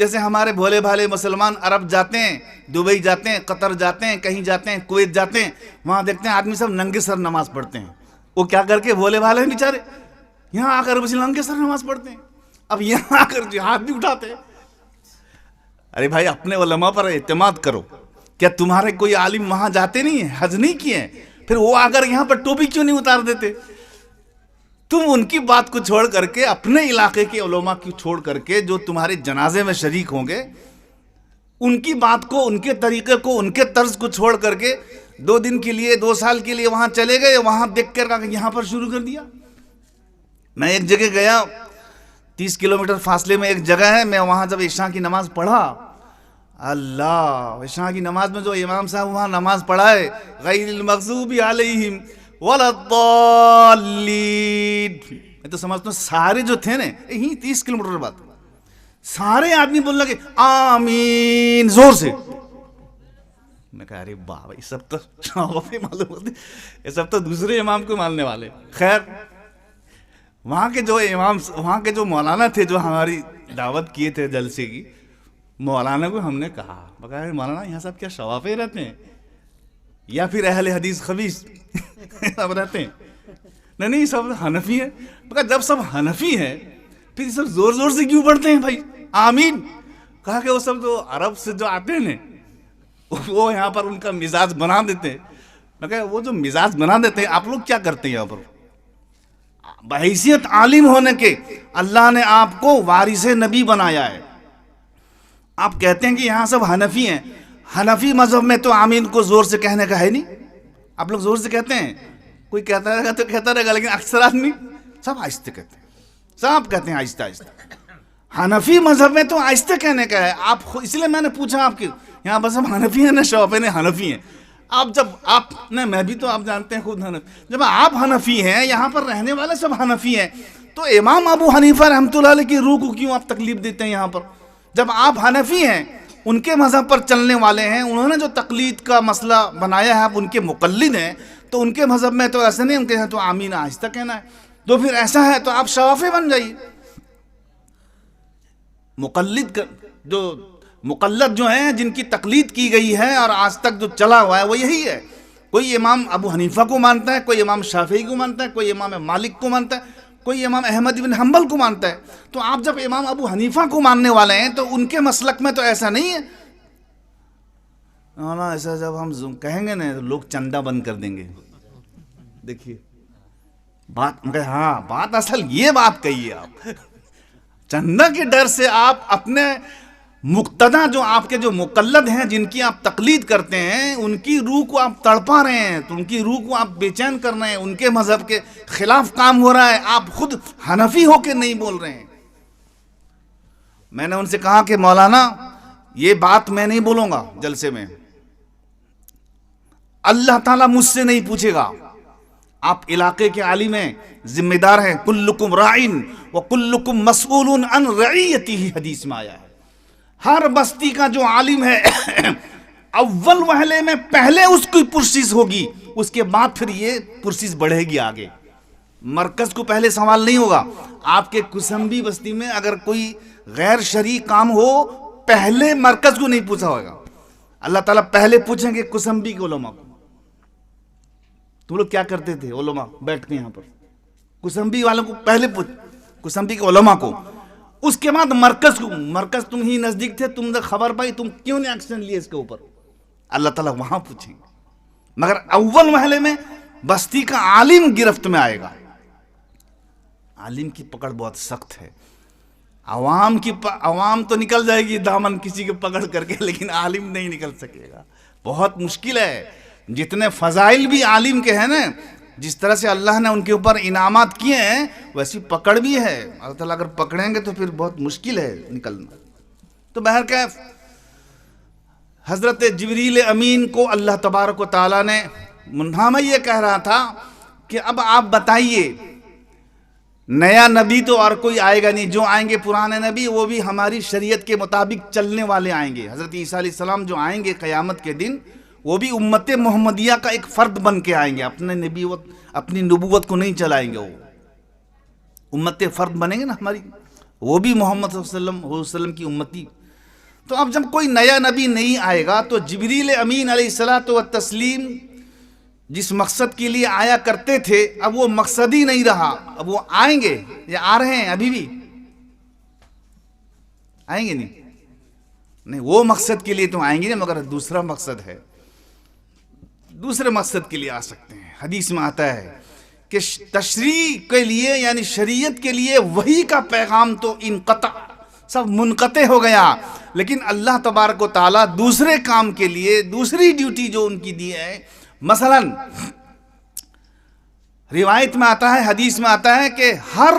جیسے ہمارے بھولے بھالے مسلمان عرب جاتے ہیں، دبئی جاتے ہیں، قطر جاتے ہیں، کہیں جاتے ہیں، کویت جاتے ہیں، وہاں دیکھتے ہیں آدمی سب ننگے سر نماز پڑھتے ہیں. وہ کیا کر کے بھولے بھالے ہیں بیچارے، یہاں آ کر بس ننگے سر نماز پڑھتے ہیں. اب یہاں آ کر ہاتھ بھی اٹھاتے ہیں. ارے بھائی اپنے علماء پر اعتماد کرو. کیا تمہارے کوئی عالم وہاں جاتے نہیں ہیں، حج نہیں کیے ہیں؟ پھر وہ اگر یہاں پر ٹوپی کیوں نہیں اتار دیتے؟ تم ان کی بات کو چھوڑ کر کے، اپنے علاقے کے علماء کی چھوڑ کر کے، جو تمہارے جنازے میں شریک ہوں گے، ان کی بات کو، ان کے طریقے کو، ان کے طرز کو چھوڑ کر کے 2 دن کے لیے، 2 سال کے لیے وہاں چلے گئے، وہاں دیکھ کر یہاں پر شروع کر دیا. میں ایک جگہ گیا، 30 کلومیٹر فاصلے میں ایک جگہ ہے، میں وہاں جب عشاء کی نماز پڑھا، اللہ، عشاء کی نماز میں جو امام صاحب وہاں نماز پڑھائے، غیر المغضوب علیہم ولا الضالین، میں تو سمجھتا ہوں سارے جو تھے نا، یہی 30 کلومیٹر بعد سارے آدمی بولنے لگے آمین زور سے. میں کہا ارے بابا، یہ سب تو معلوم ہوتے، یہ سب تو دوسرے امام کو ماننے والے. خیر، وہاں کے جو امام، وہاں کے جو مولانا تھے، جو ہماری دعوت کیے تھے جلسے کی، مولانا کو ہم نے کہا، مولانا یہاں سب کیا شوافے رہتے ہیں یا پھر اہل حدیث خبیث سب رہتے ہیں؟ نہیں سب حنفی ہیں. مگر جب سب حنفی ہیں پھر سب زور زور سے کیوں پڑھتے ہیں بھائی آمین؟ کہا کہ وہ سب جو عرب سے جو آتے ہیں وہ یہاں پر ان کا مزاج بنا دیتے ہیں. مگر وہ جو مزاج بنا دیتے ہیں، آپ لوگ کیا کرتے ہیں یہاں پر؟ بحیثیت عالم ہونے کے اللہ نے آپ کو وارث نبی بنایا ہے. آپ کہتے ہیں کہ یہاں سب حنفی ہیں، حنفی مذہب میں تو آمین کو زور سے کہنے کا ہے نہیں. آپ لوگ زور سے کہتے ہیں، کوئی کہتا رہے گا تو کہتا رہے گا، لیکن اکثر آدمی سب آہستہ کہتے ہیں، سب کہتے ہیں آہستہ آہستہ. حنفی مذہب میں تو آہستہ کہنے کا ہے. آپ اس لیے میں نے پوچھا آپ کے یہاں بس ہم حنفی ہیں نا، شعبے نے حنفی ہیں. آپ جب آپ نے، میں بھی تو آپ جانتے ہیں خود حنفی، جب آپ حنفی ہیں، یہاں پر رہنے والے سب حنفی ہیں، تو امام ابو حنیفہ رحمۃ اللہ علیہ کی روح کو کیوں آپ تکلیف دیتے ہیں یہاں پر؟ جب آپ حنفی ہیں، ان کے مذہب پر چلنے والے ہیں، انہوں نے جو تقلید کا مسئلہ بنایا ہے، آپ ان کے مقلد ہیں، تو ان کے مذہب میں تو ایسا نہیں، ان کے یہاں تو آمین آہستہ کہنا ہے. تو پھر ایسا ہے تو آپ شوافے بن جائیے. مقلد جو ہیں، جن کی تقلید کی گئی ہے اور آج تک جو چلا ہوا ہے وہ یہی ہے. کوئی امام ابو حنیفہ کو مانتا ہے، کوئی امام شافعی کو مانتا ہے، کوئی امام مالک کو مانتا ہے، کوئی امام احمد بن حنبل کو مانتا ہے. تو آپ جب امام ابو حنیفہ کو ماننے والے ہیں تو ان کے مسلک میں تو ایسا نہیں ہے. ایسا جب ہم کہیں گے نا تو لوگ چندہ بند کر دیں گے. دیکھیے بات، ہاں بات اصل یہ بات کہی ہے آپ. چندہ کے ڈر سے آپ اپنے مقتدی، جو آپ کے جو مقلد ہیں، جن کی آپ تقلید کرتے ہیں، ان کی روح کو آپ تڑپا رہے ہیں، تو ان کی روح کو آپ بے چین کر رہے ہیں، ان کے مذہب کے خلاف کام ہو رہا ہے. آپ خود حنفی ہو کے نہیں بول رہے ہیں. میں نے ان سے کہا کہ مولانا یہ بات میں نہیں بولوں گا جلسے میں، اللہ تعالیٰ مجھ سے نہیں پوچھے گا. آپ علاقے کے عالم ہیں، ذمہ دار ہیں. کلکم راعٍ وکلکم مسئول عن رعیتہ، حدیث میں آیا ہے. ہر بستی کا جو عالم ہے اول وہلے میں پہلے اس کی پرسیز ہوگی، اس کے بعد پھر یہ پرسیز بڑھے گی آگے. مرکز کو پہلے سوال نہیں ہوگا. آپ کے کسمبی بستی میں اگر کوئی غیر شرعی کام ہو، پہلے مرکز کو نہیں پوچھا ہوگا. اللہ تعالیٰ پہلے پوچھیں گے کسمبی کے علماء کو. تم لوگ کیا کرتے تھے علماء بیٹھ کے یہاں پر؟ کسمبی والوں کو پہلے پوچھ، کسمبی کے علماء کو. اس کے بعد مرکز کو. مرکز تم ہی نزدیک تھے، تم نے خبر پائی، تم کیوں نہیں ایکشن لیے اس کے اوپر؟ اللہ تعالیٰ وہاں پوچھیں گے. مگر اول محلے میں بستی کا عالم گرفت میں آئے گا. عالم کی پکڑ بہت سخت ہے. عوام تو نکل جائے گی دامن کسی کے پکڑ کر کے، لیکن عالم نہیں نکل سکے گا. بہت مشکل ہے. جتنے فضائل بھی عالم کے ہیں نا، جس طرح سے اللہ نے ان کے اوپر انعامات کیے ہیں، ویسی پکڑ بھی ہے. اللہ تعالیٰ اگر پکڑیں گے تو پھر بہت مشکل ہے نکلنا. تو بہرکیف حضرت جبریل امین کو اللہ تبارک و تعالیٰ نے، میں یہ کہہ رہا تھا کہ اب آپ بتائیے، نیا نبی تو اور کوئی آئے گا نہیں. جو آئیں گے پرانے نبی، وہ بھی ہماری شریعت کے مطابق چلنے والے آئیں گے. حضرت عیسیٰ علیہ السلام جو آئیں گے قیامت کے دن، وہ بھی امت محمدیہ کا ایک فرد بن کے آئیں گے. اپنی نبوت کو نہیں چلائیں گے. وہ امت فرد بنیں گے نا ہماری، وہ بھی محمد صلی اللہ علیہ وسلم کی امتی تو اب جب کوئی نیا نبی نہیں آئے گا تو جبریل امین علیہ الصلوۃ والتسلیم جس مقصد کے لیے آیا کرتے تھے اب وہ مقصد ہی نہیں رہا. اب وہ آئیں گے یا آ رہے ہیں ابھی بھی آئیں گے نہیں وہ مقصد کے لیے تو آئیں گے نہیں، مگر دوسرا مقصد ہے، دوسرے مقصد کے لیے آ سکتے ہیں. حدیث میں آتا ہے کہ تشریع کے لیے یعنی شریعت کے لیے وحی کا پیغام تو انقطع سب منقطع ہو گیا، لیکن اللہ تبارک و تعالیٰ دوسرے کام کے لیے دوسری ڈیوٹی جو ان کی دی ہے. مثلا روایت میں آتا ہے، حدیث میں آتا ہے کہ ہر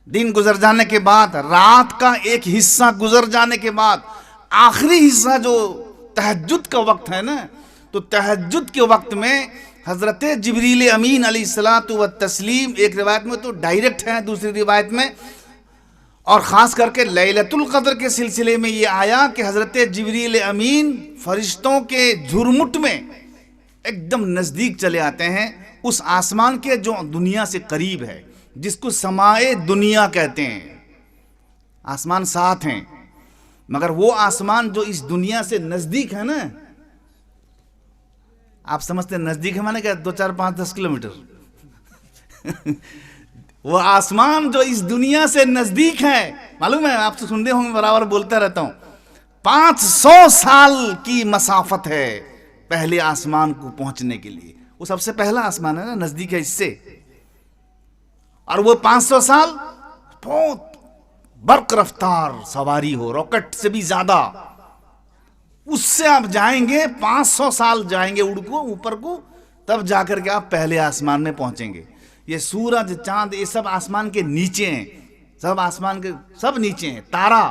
دن گزر جانے کے بعد، رات کا ایک حصہ گزر جانے کے بعد، آخری حصہ جو تہجد کا وقت ہے نا، تو تہجد کے وقت میں حضرت جبریل امین علیہ الصلوۃ والتسلیم، ایک روایت میں تو ڈائریکٹ ہے، دوسری روایت میں اور خاص کر کے لیلۃ القدر کے سلسلے میں یہ آیا کہ حضرت جبریل امین فرشتوں کے جھرمٹ میں ایک دم نزدیک چلے آتے ہیں اس آسمان کے جو دنیا سے قریب ہے، جس کو سمائے دنیا کہتے ہیں. آسمان 7 ہیں، مگر وہ آسمان جو اس دنیا سے نزدیک ہے نا، آپ سمجھتے ہیں نزدیک ہے مانے کہ 2 4 5 10 کلومیٹر وہ آسمان جو اس دنیا سے نزدیک ہے، معلوم ہے آپ سے سنتے ہوں میں برابر بولتا رہتا ہوں، 500 سال کی مسافت ہے پہلے آسمان کو پہنچنے کے لیے. وہ سب سے پہلا آسمان ہے نا، نزدیک ہے اس سے، اور وہ 500 سال بہت برق رفتار سواری ہو، راکٹ سے بھی زیادہ، اس سے آپ جائیں گے 500 سال جائیں گے اوپر کو، تب جا کر کے آپ پہلے آسمان میں پہنچیں گے. یہ سورج چاند یہ سب آسمان کے نیچے ہیں، سب آسمان کے سب نیچے ہیں. تارا،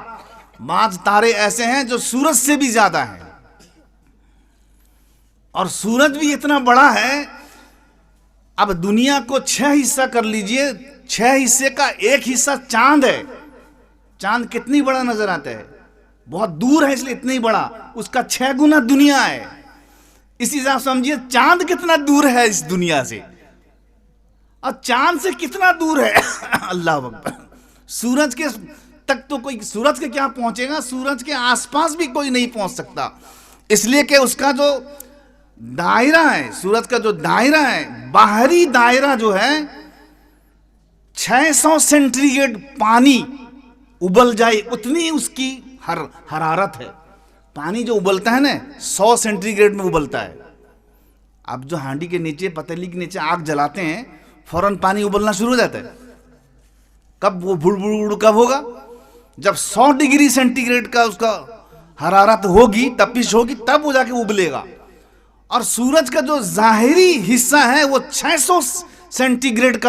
بعض تارے ایسے ہیں جو سورج سے بھی زیادہ ہیں، اور سورج بھی اتنا بڑا ہے. اب دنیا کو 6 حصہ کر لیجئے، 6 حصے کا ایک حصہ چاند ہے. چاند کتنی بڑا نظر آتا ہے، بہت دور ہے اس لیے اتنا ہی بڑا، اس کا 6 گنا دنیا ہے. اسی حساب سے سمجھیے چاند کتنا دور ہے اس دنیا سے، اور چاند سے کتنا دور ہے اللہ اکبر. سورج کے تک تو کوئی، سورج کے کیا پہنچے گا، سورج کے آس پاس بھی کوئی نہیں پہنچ سکتا، اس لیے کہ اس کا جو دائرہ ہے، سورج کا جو دائرہ ہے، باہری دائرہ جو ہے 600 سینٹی گریڈ پانی ابل جائے اتنی اس کی حرارت ہے. پانی جو ابلتا ہے نا 100 سینٹی گریڈ میں ابلتا ہے. اب جو ہانڈی کے نیچے، پتیلی کے نیچے آگ جلاتے ہیں، فوراً پانی ابلنا شروع ہو جاتا ہے. کب وہ بڑ بڑ کب ہوگا، جب 100 ڈگری سینٹی گریڈ کا اس کا حرارت ہوگی، تپش ہوگی، تب وہ جا کے ابلے گا. اور سورج کا جو ظاہری حصہ ہے وہ 600 سینٹی گریڈ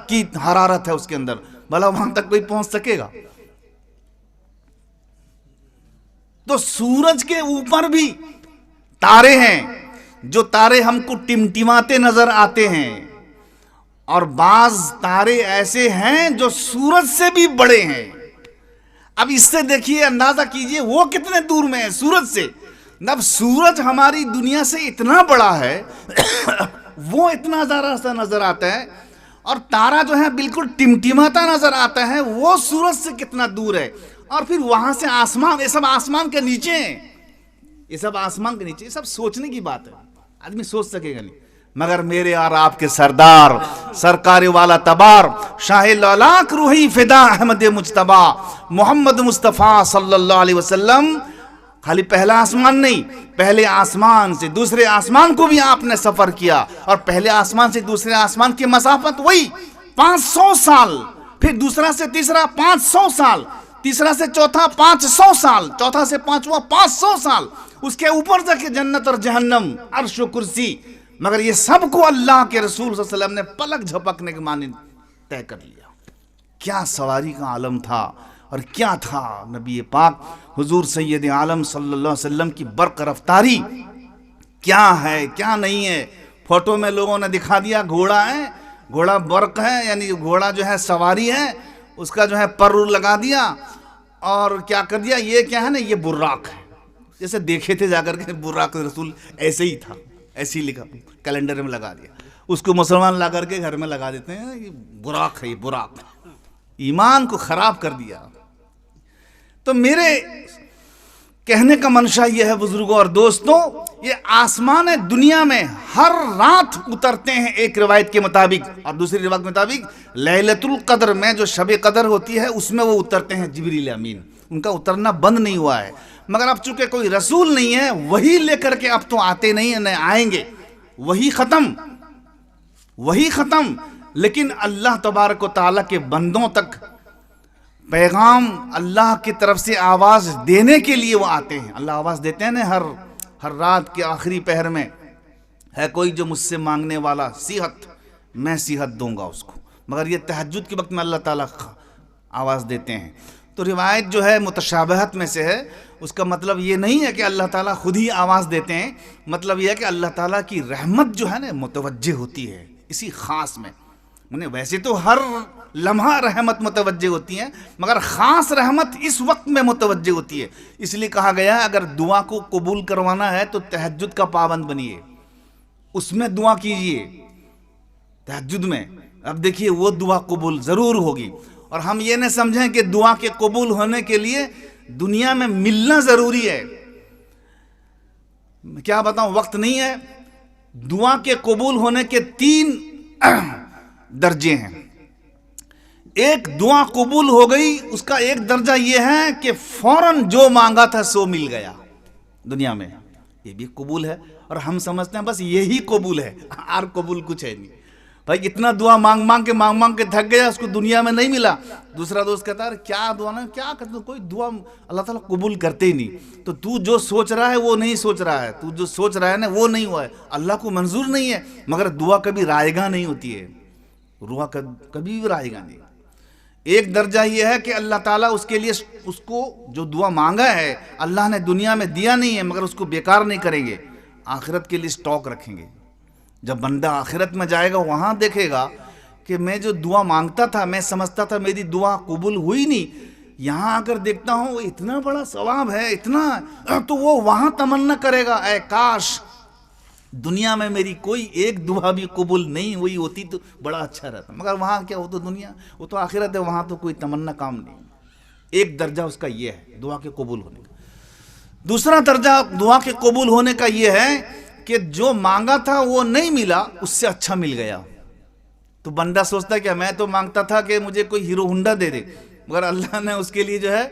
کی حرارت ہے اس کے اندر، بھلا وہاں تک کوئی پہنچ سکے گا؟ تو سورج کے اوپر بھی تارے ہیں، جو تارے ہم کو ٹمٹماتے نظر آتے ہیں، اور بعض تارے ایسے ہیں جو سورج سے بھی بڑے ہیں. اب اس سے دیکھیے، اندازہ کیجئے وہ کتنے دور میں ہے سورج سے. اب سورج ہماری دنیا سے اتنا بڑا ہے وہ اتنا ذرا سا نظر آتا ہے، اور تارا جو ہے بالکل ٹمٹماتا نظر آتا ہے، وہ سورج سے کتنا دور ہے. اور پھر وہاں سے آسمان، یہ سب آسمان کے نیچے ہیں، یہ سب آسمان کے نیچے. یہ سب سوچنے کی بات ہے، آدمی سوچ سکے گا نہیں. مگر میرے اور آپ کے سردار، سرکار والا تبار، شاہ لالاک روحی فدا احمد مجتبی محمد مصطفیٰ صلی اللہ علیہ وسلم، خالی پہلا آسمان نہیں، پہلے آسمان سے دوسرے آسمان کو بھی آپ نے سفر کیا، اور پہلے آسمان سے دوسرے آسمان کی مسافت وہی 500 سال، پھر دوسرا سے تیسرا 500 سال، تیسرا سے چوتھا 500 سال، چوتھا سے پانچواں 500 سال، اس کے اوپر جا کے جنت اور جہنم، عرش و کرسی. مگر یہ سب کو اللہ کے رسول صلی اللہ علیہ وسلم نے پلک جھپکنے کے معنی طے کر لیا. کیا سواری کا عالم تھا، اور کیا تھا نبی پاک حضور سید عالم صلی اللہ علیہ وسلم کی برق رفتاری، کیا ہے کیا نہیں ہے. فوٹو میں لوگوں نے دکھا دیا گھوڑا ہے، گھوڑا برق ہے، یعنی گھوڑا جو ہے سواری ہے، اس کا جو ہے پر لگا دیا، اور کیا کر دیا، یہ کیا ہے نا، یہ براق ہے. جیسے دیکھے تھے جا کر کے براق رسول ایسے ہی تھا، ایسے ہی لکھا کیلنڈر میں لگا دیا. اس کو مسلمان لا کر کے گھر میں لگا دیتے ہیں، یہ براق ہے، یہ براق. ایمان کو خراب کر دیا. تو میرے کہنے کا منشا یہ ہے بزرگوں اور دوستوں، یہ آسمان دنیا میں ہر رات اترتے ہیں ایک روایت کے مطابق، اور دوسری روایت کے مطابق لیلۃ القدر میں جو شب قدر ہوتی ہے اس میں وہ اترتے ہیں جبریل امین، ان کا اترنا بند نہیں ہوا ہے، مگر اب چونکہ کوئی رسول نہیں ہے وہی لے کر کے اب تو آتے نہیں، نہ آئیں گے، وہی ختم، لیکن اللہ تبارک و تعالیٰ کے بندوں تک پیغام اللہ کی طرف سے آواز دینے کے لیے وہ آتے ہیں۔ اللہ آواز دیتے ہیں نا ہر رات کے آخری پہر میں، ہے کوئی جو مجھ سے مانگنے والا صحت، میں صحت دوں گا اس کو، مگر یہ تہجد کے وقت میں اللہ تعالیٰ آواز دیتے ہیں۔ تو روایت جو ہے متشابہت میں سے ہے، اس کا مطلب یہ نہیں ہے کہ اللہ تعالیٰ خود ہی آواز دیتے ہیں، مطلب یہ ہے کہ اللہ تعالیٰ کی رحمت جو ہے نا متوجہ ہوتی ہے اسی خاص میں، ویسے تو ہر لمحہ رحمت متوجہ ہوتی ہے، مگر خاص رحمت اس وقت میں متوجہ ہوتی ہے، اس لیے کہا گیا اگر دعا کو قبول کروانا ہے تو تہجد کا پابند بنیے، اس میں دعا کیجئے تہجد میں، اب دیکھیے وہ دعا قبول ضرور ہوگی۔ اور ہم یہ نہ سمجھیں کہ دعا کے قبول ہونے کے لیے دنیا میں ملنا ضروری ہے، کیا بتاؤں وقت نہیں ہے۔ دعا کے قبول ہونے کے 3 درجے ہیں، ایک دعا قبول ہو گئی اس کا ایک درجہ یہ ہے کہ فوراً جو مانگا تھا سو مل گیا دنیا میں، یہ بھی قبول ہے، اور ہم سمجھتے ہیں بس یہی قبول ہے، اور قبول کچھ ہے نہیں۔ بھائی اتنا دعا مانگ کے تھک گیا، اس کو دنیا میں نہیں ملا، دوسرا دوست کہتا ہے کیا دعا نا کیا کرتے، کوئی دعا اللہ تعالیٰ قبول کرتے ہی نہیں، تو جو سوچ رہا ہے وہ نہیں سوچ رہا ہے، تو جو سوچ رہا ہے نا وہ نہیں ہوا ہے، اللہ کو منظور نہیں ہے، مگر دعا کبھی رائے گاہ نہیں ہوتی ہے، دعا کبھی بھی رائے گاہ نہیں۔ ایک درجہ یہ ہے کہ اللہ تعالیٰ اس کے لیے اس کو جو دعا مانگا ہے اللہ نے دنیا میں دیا نہیں ہے، مگر اس کو بیکار نہیں کریں گے، آخرت کے لیے سٹاک رکھیں گے۔ جب بندہ آخرت میں جائے گا وہاں دیکھے گا کہ میں جو دعا مانگتا تھا، میں سمجھتا تھا میری دعا قبول ہوئی نہیں، یہاں اگر دیکھتا ہوں اتنا بڑا ثواب ہے اتنا، تو وہ وہاں تمنا کرے گا اے کاش دنیا میں میری کوئی ایک دعا بھی قبول نہیں ہوئی ہوتی تو بڑا اچھا رہتا، مگر وہاں کیا، وہ تو دنیا، وہ تو آخرت ہے، وہاں تو کوئی تمنا کام نہیں۔ ایک درجہ اس کا یہ ہے دعا کے قبول ہونے کا۔ دوسرا درجہ دعا کے قبول ہونے کا یہ ہے کہ جو مانگا تھا وہ نہیں ملا، اس سے اچھا مل گیا، تو بندہ سوچتا ہے کہ میں تو مانگتا تھا کہ مجھے کوئی ہیرو ہونڈا دے دے، مگر اللہ نے اس کے لیے جو ہے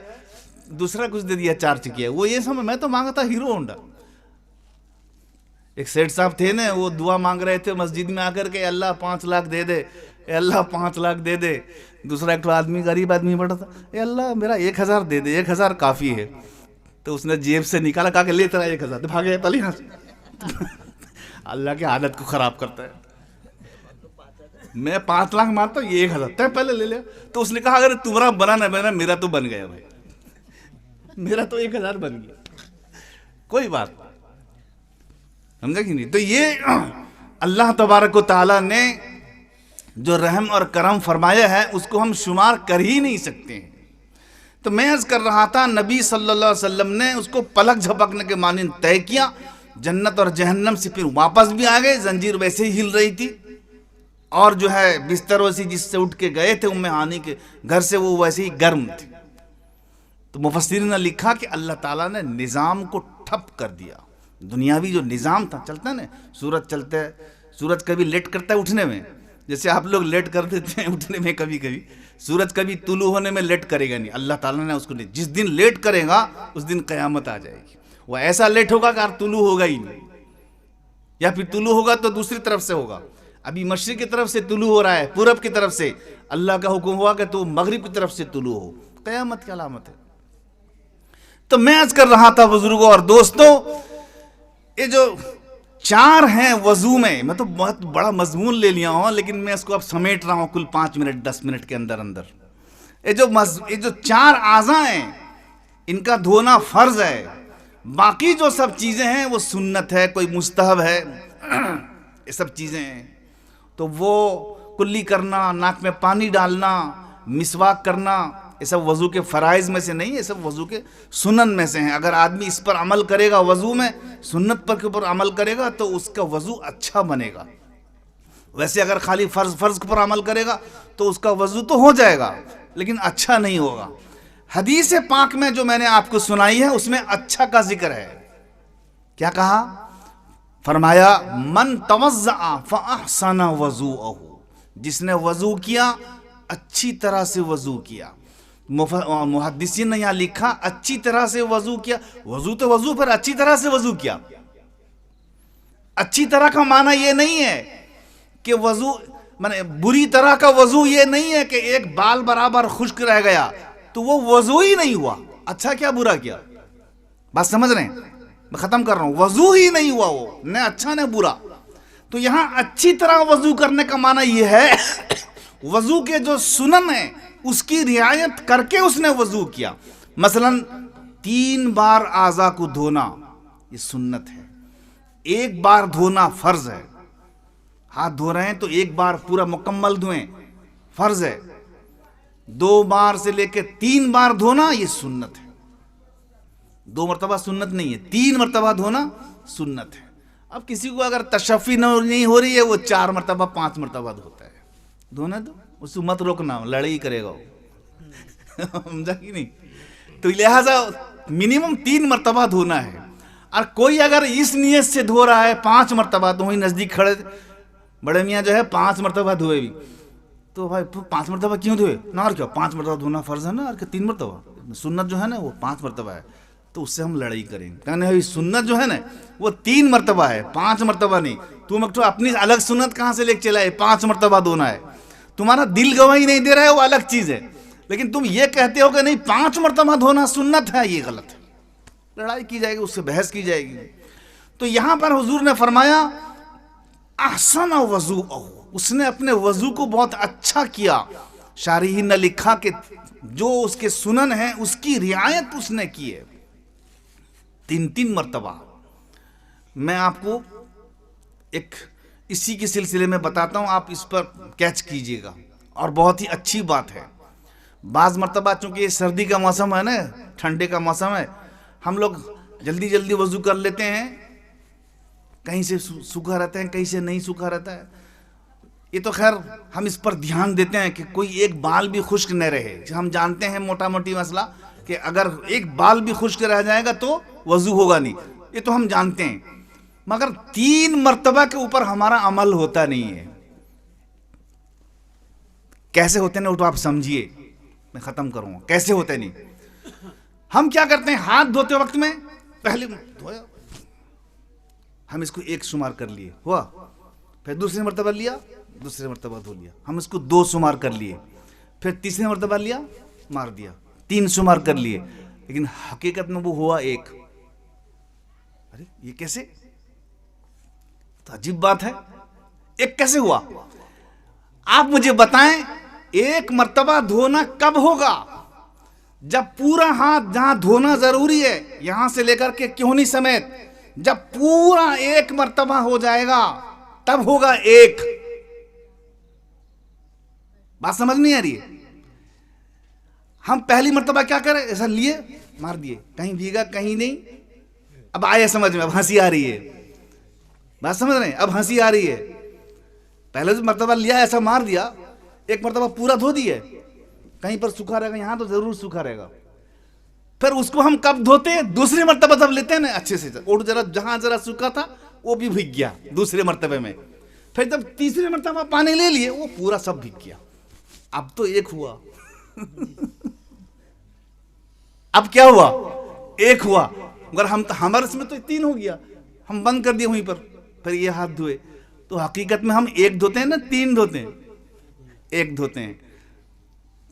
دوسرا کچھ دے دیا، 4 چکیا، وہ یہ سمجھ میں تو مانگا تھا ہیرو ہونڈا۔ ایک سیٹ صاحب تھے نا، وہ دعا مانگ رہے تھے مسجد میں آ کر کے اللہ 5 لاکھ دے دے، اے اللہ 5 لاکھ دے دے، دوسرا ایک آدمی غریب آدمی پڑا تھا، اے اللہ میرا 1000 دے دے، 1000 کافی ہے، تو اس نے جیب سے نکالا، کہا کہ لے تیرا 1000، بھاگے پہلے یہاں سے، اللہ کی عادت کو خراب کرتا ہے، میں 5 لاکھ مانتا ہوں، یہ 1000 تے پہلے لے لیا، تو اس نے کہا اگر تمہارا بنا نہ میرا تو بن گیا بھائی، میرا تو 1000 بن گیا، کوئی بات سمجھا کہ نہیں۔ تو یہ اللہ تبارک و تعالیٰ نے جو رحم اور کرم فرمایا ہے اس کو ہم شمار کر ہی نہیں سکتے ہیں۔ تو میں عرض کر رہا تھا نبی صلی اللہ علیہ وسلم نے اس کو پلک جھپکنے کے مانند طے کیا، جنت اور جہنم سے پھر واپس بھی آ گئے، زنجیر ویسے ہی ہل رہی تھی، اور جو ہے بستر ویسی جس سے اٹھ کے گئے تھے ام ہانی کے گھر سے وہ ویسے ہی گرم تھے۔ تو مفسرین نے لکھا کہ اللہ تعالیٰ نے نظام کو ٹھپ کر دیا، دنیاوی جو نظام تھا چلتا ہے نا، سورج چلتا ہے، سورج کبھی لیٹ کرتا ہے اٹھنے میں، جیسے آپ لوگ لیٹ کر دیتے ہیں اٹھنے میں، کبھی کبھی سورج کبھی طلوع ہونے میں لیٹ کرے گا نہیں، اللہ تعالیٰ نے اس کو نہیں، جس دن لیٹ کرے گا اس دن قیامت آ جائے گی، وہ ایسا لیٹ ہوگا کہ طلوع ہوگا ہی نہیں، یا پھر طلوع ہوگا تو دوسری طرف سے ہوگا، ابھی مشرق کی طرف سے طلوع ہو رہا ہے، پورب کی طرف سے، اللہ کا حکم ہوا کہ تو مغرب کی طرف سے طلوع ہو، قیامت کی علامت ہے۔ تو میں عرض کر رہا تھا بزرگوں اور دوستوں، یہ جو 4 ہیں وضو میں تو بہت بڑا مضمون لے لیا ہوں، لیکن میں اس کو اب سمیٹ رہا ہوں کل 5 منٹ 10 منٹ کے اندر۔ یہ جو 4 اعضاء ہیں ان کا دھونا فرض ہے، باقی جو سب چیزیں ہیں وہ سنت ہے، کوئی مستحب ہے، یہ سب چیزیں ہیں، تو وہ کلی کرنا، ناک میں پانی ڈالنا، مسواک کرنا، یہ سب وضو کے فرائض میں سے نہیں، یہ سب وضو کے سنن میں سے ہیں۔ اگر آدمی اس پر عمل کرے گا وضو میں، سنت پر کے اوپر عمل کرے گا تو اس کا وضو اچھا بنے گا۔ ویسے اگر خالی فرض پر عمل کرے گا تو اس کا وضو تو ہو جائے گا لیکن اچھا نہیں ہوگا۔ حدیث پاک میں جو میں نے آپ کو سنائی ہے اس میں اچھا کا ذکر ہے. کیا کہا؟ فرمایا من توضع فاحسن وضوءہ، جس نے وضو کیا اچھی طرح سے وضو کیا. محدثین نے یہاں لکھا اچھی طرح سے وضو کیا. وضو تو وضو، پر اچھی طرح سے وضو کیا. اچھی طرح کا معنی یہ نہیں ہے کہ وضو بری طرح کا وضو یہ نہیں ہے کہ ایک بال برابر خشک رہ گیا تو وہ وضو ہی نہیں ہوا. اچھا کیا برا کیا؟ بات سمجھ رہے ہیں؟ میں ختم کر رہا ہوں. وضو ہی نہیں ہوا، وہ نہ اچھا نہ برا. تو یہاں اچھی طرح وضو کرنے کا معنی یہ ہے وضو کے جو سنن ہیں اس کی رعایت کر کے اس نے وضو کیا. مثلا 3 بار اعضاء کو دھونا یہ سنت ہے. 1 بار دھونا فرض ہے. ہاتھ دھو رہے ہیں تو 1 بار پورا مکمل دھوئیں، فرض ہے. 2 بار سے لے کے 3 بار دھونا یہ سنت ہے. 2 مرتبہ سنت نہیں ہے، 3 مرتبہ دھونا سنت ہے. اب کسی کو اگر تشفی نہیں ہو رہی ہے وہ 4 مرتبہ 5 مرتبہ دھوتا ہے. دھونا دو، اس کو مت روکنا، لڑائی کرے گا وہ. سمجھا کہ نہیں؟ تو لہٰذا منیمم 3 مرتبہ دھونا ہے. اور کوئی اگر اس نیت سے دھو رہا ہے 5 مرتبہ، تو وہیں نزدیک کھڑے بڑے میاں جو ہے 5 مرتبہ دھوئے بھی، تو بھائی 5 مرتبہ کیوں دھوئے نا؟ اور کیا 5 مرتبہ دھونا فرض ہے نا، اور کیا 3 مرتبہ سنت جو ہے نا وہ 5 مرتبہ ہے. تو اس سے ہم لڑائی کریں گے. کہنے بھائی سنت جو ہے نا وہ 3 مرتبہ ہے، 5 مرتبہ نہیں. تم تو اپنی الگ سنت کہاں سے لے کے چلا ہے 5 مرتبہ دھونا ہے؟ تمہارا دل گواہی نہیں دے رہا ہے وہ الگ چیز ہے، لیکن تم یہ کہتے ہو کہ نہیں 5 مرتبہ دھونا سنت ہے، یہ غلط ہے. لڑائی کی جائے گی، اس سے بحث کی جائے گی. تو یہاں پر حضور نے فرمایا احسن وضوءہ، اس نے اپنے وضو کو بہت اچھا کیا. شارحین نے لکھا کہ جو اس کے سنن ہیں اس کی رعایت اس نے کی ہے 3 مرتبہ. میں آپ کو ایک اسی کے سلسلے میں بتاتا ہوں، آپ اس پر کیچ کیجئے گا، اور بہت ہی اچھی بات ہے. بعض مرتبہ چونکہ یہ سردی کا موسم ہے نا، ٹھنڈے کا موسم ہے، ہم لوگ جلدی جلدی وضو کر لیتے ہیں. کہیں سے سوکھا رہتا ہے، کہیں سے نہیں سوکھا رہتا ہے. یہ تو خیر ہم اس پر دھیان دیتے ہیں کہ کوئی ایک بال بھی خشک نہ رہے. ہم جانتے ہیں موٹا موٹی مسئلہ کہ اگر ایک بال بھی خشک رہ جائے گا تو وضو ہوگا نہیں، یہ تو ہم جانتے ہیں. مگر 3 مرتبہ کے اوپر ہمارا عمل ہوتا نہیں ہے. کیسے ہوتے ہیں تو آپ سمجھیے، میں ختم کروں گا کیسے ہوتے نہیں. ہم کیا کرتے ہیں، ہاتھ دھوتے وقت میں پہلے دھویا، ہم اس کو 1 شمار کر لیے، ہوا. پھر دوسری مرتبہ لیا، دوسرے مرتبہ دھو لیا، ہم اس کو 2 شمار کر لیے. پھر تیسری مرتبہ لیا، مار دیا، 3 شمار کر لیے. لیکن حقیقت میں وہ ہوا 1. ارے یہ کیسے؟ تو عجیب بات ہے، 1 کیسے ہوا؟ آپ مجھے بتائیں 1 مرتبہ دھونا کب ہوگا؟ جب پورا ہاتھ جہاں دھونا ضروری ہے یہاں سے لے کر کے کہنی سمیت جب پورا 1 مرتبہ ہو جائے گا تب ہوگا 1. بات سمجھ نہیں آ رہی ہے؟ ہم پہلی مرتبہ کیا کریں، ایسا لیے مار دیے، کہیں بھیگا کہیں نہیں. اب آئے سمجھ میں، اب ہنسی آ رہی ہے. بات سمجھ رہے ہیں؟ اب ہنسی آ رہی ہے. پہلے جو مرتبہ لیا ایسا مار دیا، 1 مرتبہ پورا دھو دیے، کہیں پر سوکھا رہے گا، یہاں تو ضرور سوکھا رہے گا. پھر اس کو ہم کب دھوتے ہیں؟ دوسری مرتبہ جب لیتے ہیں نا اچھے سے، اور جہاں ذرا سوکھا تھا وہ بھی بھیگ گیا دوسرے مرتبے میں. پھر جب تیسرے مرتبہ پانی لے لیے وہ پورا سب بھیگ گیا. اب تو 1 ہوا. اب کیا ہوا؟ 1 ہوا. مگر ہمارے اس میں تو 3 ہو گیا، ہم بند کر دیے وہیں پر. پھر یہ ہاتھ دھوئے، تو حقیقت میں ہم 1 دھوتے ہیں نا 3 دھوتے ہیں، 1 دھوتے ہیں.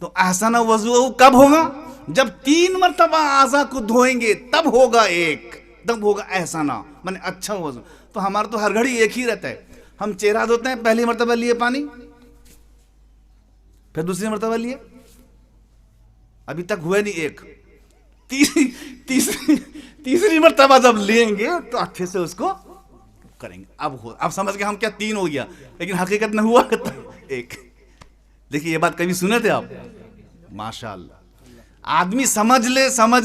تو احسن وضوء کب ہوگا؟ جب 3 مرتبہ اعضاء کو دھوئیں گے تب ہوگا 1، تب ہوگا احسانہ، مانے اچھا وضو. تو ہمارا تو ہر گھڑی 1 ہی رہتا ہے. ہم چہرہ دھوتے ہیں، پہلی مرتبہ لیے پانی، پھر دوسری مرتبہ لیے، ابھی تک ہوئے نہیں 1. تیسری مرتبہ جب لیں گے تو اچھے سے اس کو کریں گے. اب سمجھ گئے ہم کیا 3 ہو گیا، لیکن حقیقت میں ہوا 1. دیکھیے یہ بات کبھی سنے تھے آپ؟ ماشاءاللہ. آدمی سمجھ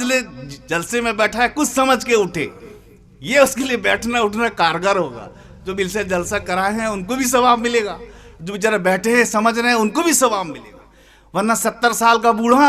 لے جلسے میں بیٹھا ہے کچھ سمجھ کے اٹھے، یہ اس کے لیے بیٹھنا اٹھنا کارگر ہوگا. جو مل سے جلسہ کرائے ہیں ان کو بھی ثواب ملے گا، جو بیچارے بیٹھے ہیں سمجھ رہے ہیں ان کو بھی ثواب ملے گا. ورنہ 70 سال کا بوڑھا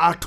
8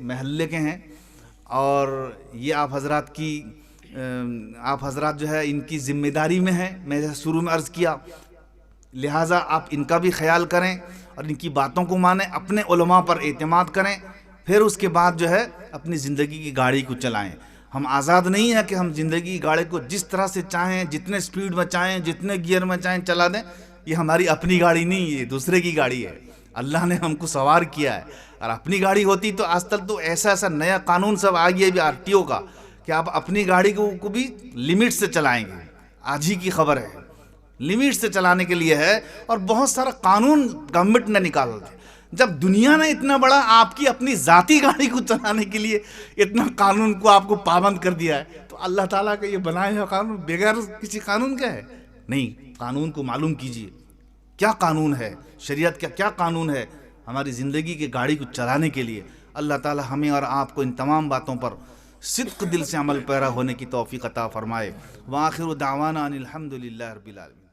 محلے کے ہیں، اور یہ آپ حضرات کی آپ حضرات جو ہے ان کی ذمہ داری میں ہیں، میں جیسے شروع میں عرض کیا، لہٰذا آپ ان کا بھی خیال کریں اور ان کی باتوں کو مانیں، اپنے علماء پر اعتماد کریں، پھر اس کے بعد جو ہے اپنی زندگی کی گاڑی کو چلائیں۔ ہم آزاد نہیں ہیں کہ ہم زندگی کی گاڑی کو جس طرح سے چاہیں، جتنے سپیڈ میں چاہیں، جتنے گیئر میں چاہیں چلا دیں۔ یہ ہماری اپنی گاڑی نہیں، یہ دوسرے کی گاڑی ہے، اللہ نے ہم کو سوار کیا ہے۔ اور اپنی گاڑی ہوتی تو آج تک تو ایسا نیا قانون سب آ گیا بھی RTO کا کہ آپ اپنی گاڑی کو بھی لمٹ سے چلائیں گے۔ آج ہی کی خبر ہے، لمٹ سے چلانے کے لیے ہے، اور بہت سارا قانون گورنمنٹ نے نکالا تھا۔ جب دنیا نے اتنا بڑا آپ کی اپنی ذاتی گاڑی کو چلانے کے لیے اتنا قانون کو آپ کو پابند کر دیا ہے، تو اللہ تعالیٰ کا یہ بنایا ہوا قانون بغیر کسی قانون کا ہے؟ نہیں، قانون کو معلوم کیجئے، کیا قانون ہے، شریعت کا کیا قانون ہے ہماری زندگی کی گاڑی کو چلانے کے لیے۔ اللہ تعالیٰ ہمیں اور آپ کو ان تمام باتوں پر صدق دل سے عمل پیرا ہونے کی توفیق عطا فرمائے۔ وآخر دعوانا ان الحمد للہ رب العالمین۔